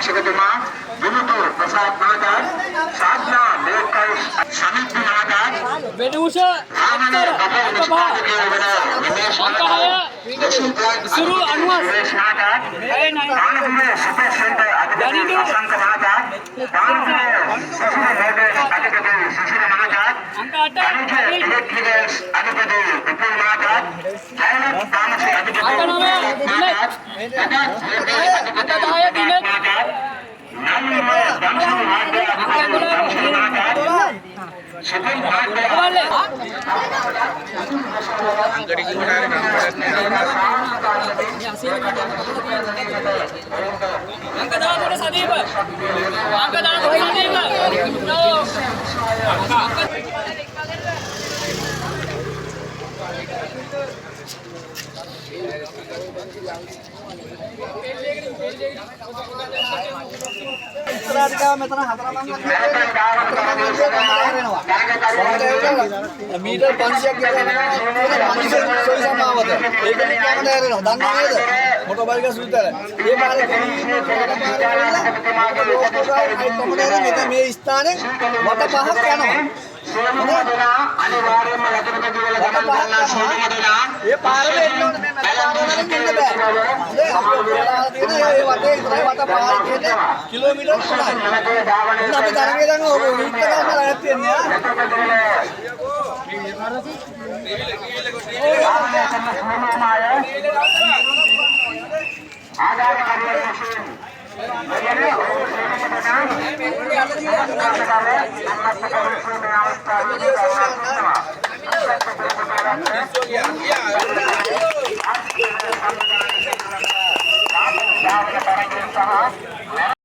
रक्षकතුමා विमुतु प्रसाद महाराज साधना लेखक समित महाराज वेदुष उत्तर अंकभा सुरु अनुवास मीटर 500ක් සමාවත. ඒක නිකම්ම දැරෙනවා. දන්නේ නේද? මොකක් බල්ග සුවිතර. ඒ පාරේ මෙතන මේ ස්ථානේ වට පහක් යනවා. අනිවාර්යයෙන්ම ලකුණු කියලා ගමන් කරනවා සෝමදලා. ඒ පාරේ එන්න ඕනේ මේ මැදපාරවලින් ඉන්න බෑ. ඒ අපේ වෙලා තියෙන ඒ වටේ ඉතලයි වට පහයි කියන්නේ කිලෝමීටර් 3යි. අපි තරගේ දැන් ඔය විතර කරලා තියෙන්නේ ආ.